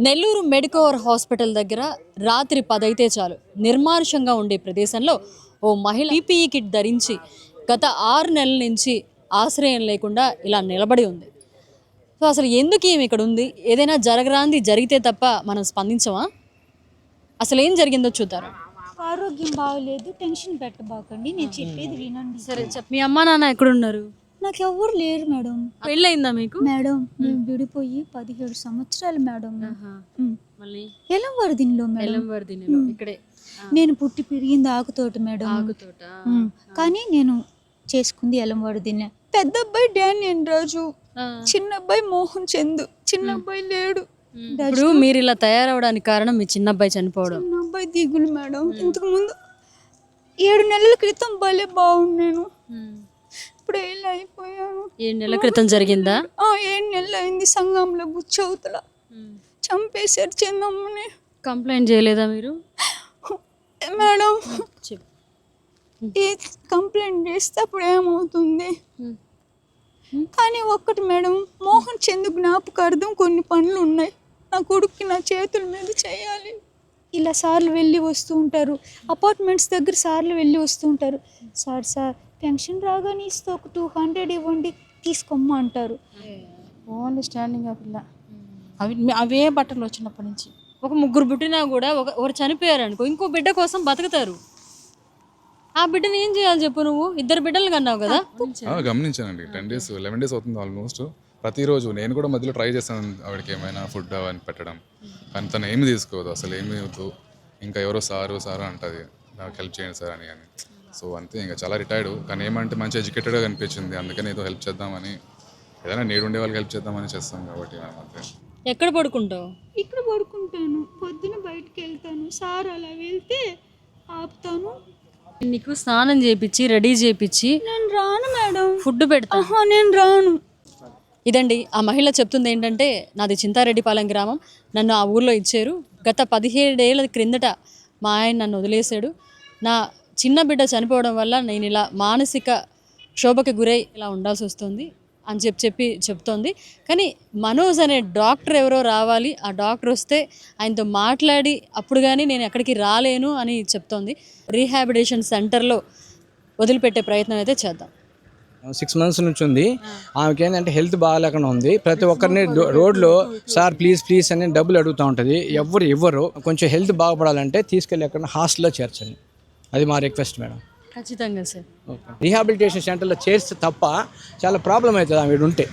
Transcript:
Nellore Medicover hospital దగ్గర రాత్రి 10 అయితే చాలు నిర్మానుషంగా ఉండే ప్రదేశంలో ఓ మహిళ పీపీఈ కిట్ ధరించి గత 6 నెలల నుంచి ఆశ్రయం లేకుండా ఇలా నిలబడి ఉంది. సో అసలు ఎందుకు ఈమె ఇక్కడ ఉంది? ఏదైనా జరగరాంది జరిగితే తప్ప మనం స్పందించమా? అసలు ఏం జరిగిందో చూద్దాం. ఆరోగ్యం బాగలేదు, టెన్షన్ పెట్టబాకండి, నేను చెప్పేది వినండి. సరే చెప్పు. మీ అమ్మా నాన్న ఎక్కడున్నారు? నాకు ఎవరు లేరు మేడం. పెళ్ళయిందా మీకు? మేడం మేము విడిపోయి 17 సంవత్సరాలు మేడం. మళ్ళీ ఎలంవరదిలో మేడం. ఇక్కడే నేను పుట్టి పెరిగింది ఆకుతోట మేడం. ఆకుతోట. కానీ నేను చేసుకుంది ఎలంవరదినే. పెద్ద అబ్బాయి డానియన్ రాజు, చిన్న అబ్బాయి మోహన్ చందు, చిన్న అబ్బాయి లేడు. ఇప్పుడు మీరు ఇలా తయారవడానికి కారణం మీ చిన్న అబ్బాయి చనిపోవడం. చిన్న అబ్బాయి దిగులు మేడం. ఇంతకు ముందు 7 నెలల క్రితం భలే బాగున్నాను, ఇప్పుడు ఇలా అయిపోయాను. 7 నెలల క్రితం జరిగిందా? 7 నెలలు అయింది. సంఘంలో బుచ్చవుతల చంపేశారు చిన్నమ్మని. కంప్లైంట్ చేయలేదా మీరు? మేడం కంప్లైంట్ చేస్తే అప్పుడు ఏమవుతుంది? కానీ ఒక్కటి మేడం, మోహన్ చందు జ్ఞాపకార్థం కొన్ని పనులు ఉన్నాయి. నా కొడుక్కి నా చేతుల మీద చేయాలి. ఇలా సార్లు వెళ్ళి వస్తూ ఉంటారు, అపార్ట్మెంట్స్ దగ్గర సార్లు వెళ్ళి వస్తూ ఉంటారు. సార్ పెన్షన్ రాగానే ఇస్తే ఒక 200 ఇవ్వండి తీసుకోమ్మా అంటారు. ఓన్లీ స్టాండింగ్ అప్ ఇలా అవే బట్టలు వచ్చినప్పటి నుంచి. ఒక ముగ్గురు పుట్టినా కూడా ఒకరు చనిపోయారు అనుకో, ఇంకో బిడ్డ కోసం బతుకుతారు. ఆ బిడ్డని ఏం చేయాలి చెప్పు? నువ్వు 2 బిడ్డలు కన్నావు కదా. గమనించానండి. 10 days 11 days అవుతుంది ఆల్మోస్ట్. ప్రతిరోజు నేను కూడా మధ్యలో ట్రై చేస్తాను ఆవిడకి ఏమైనా ఫుడ్ అవన్నీ పెట్టడం, కానీ తను ఏమి తీసుకోదు, అసలు ఏమి వద్దు. ఇంకా ఎవరో సారు అంటుంది, నాకు హెల్ప్ చేయండి సార్ అని. సో అంతే, ఇంకా చాలా రిటైర్డ్, కానీ ఏమంటే మంచి ఎడ్యుకేటెడ్గా కనిపించింది. అందుకని ఏదో హెల్ప్ చేద్దామని, ఏదైనా నీడు ఉండే వాళ్ళకి హెల్ప్ చేద్దామని చేస్తాం కాబట్టి మనం అంతే. ఎక్కడ పడుకుంటావు? ఇక్కడ పడుకుంటాను, పొద్దున బయటకు వెళ్తాను. సార్ అలా వెళ్తే ఆపుతాను. నీకు స్నానం చేయించి రెడీ చేయించి నేను రాను మేడం, ఫుడ్ పెడతా. నేను రాను. ఇదండి ఆ మహిళ చెప్తుంది. ఏంటంటే నాది చింతారెడ్డిపాలెం గ్రామం, నన్ను ఆ ఊర్లో ఇచ్చారు. గత 17 ఏళ్ల క్రిందట మా ఆయన నన్ను వదిలేశాడు. నా చిన్న బిడ్డ చనిపోవడం వల్ల నేను ఇలా మానసిక క్షోభకి గురై ఇలా ఉండాల్సి వస్తుంది అని చెప్తోంది. కానీ మనోజ్ అనే డాక్టర్ ఎవరో రావాలి, ఆ డాక్టర్ వస్తే ఆయనతో మాట్లాడి అప్పుడు కానీ నేను ఎక్కడికి రాలేను అని చెప్తోంది. రీహాబిలిటేషన్ సెంటర్లో వదిలిపెట్టే ప్రయత్నం అయితే చేద్దాం. 6 months నుంచి ఉంది. ఆమెకి ఏంటంటే హెల్త్ బాగాలేకుండా ఉంది. ప్రతి ఒక్కరిని రోడ్లో సార్ ప్లీజ్ అని డబ్బులు అడుగుతూ ఉంటుంది. ఎవరు ఇవ్వరు. కొంచెం హెల్త్ బాగుపడాలంటే తీసుకెళ్ళి ఎక్కడ హాస్టల్లో చేర్చండి, అది మా రిక్వెస్ట్ మేడం. ఖచ్చితంగా సార్. రీహాబిలిటేషన్ సెంటర్లో చేర్స్తే తప్ప చాలా ప్రాబ్లం అవుతుంది ఆమె ఉంటే.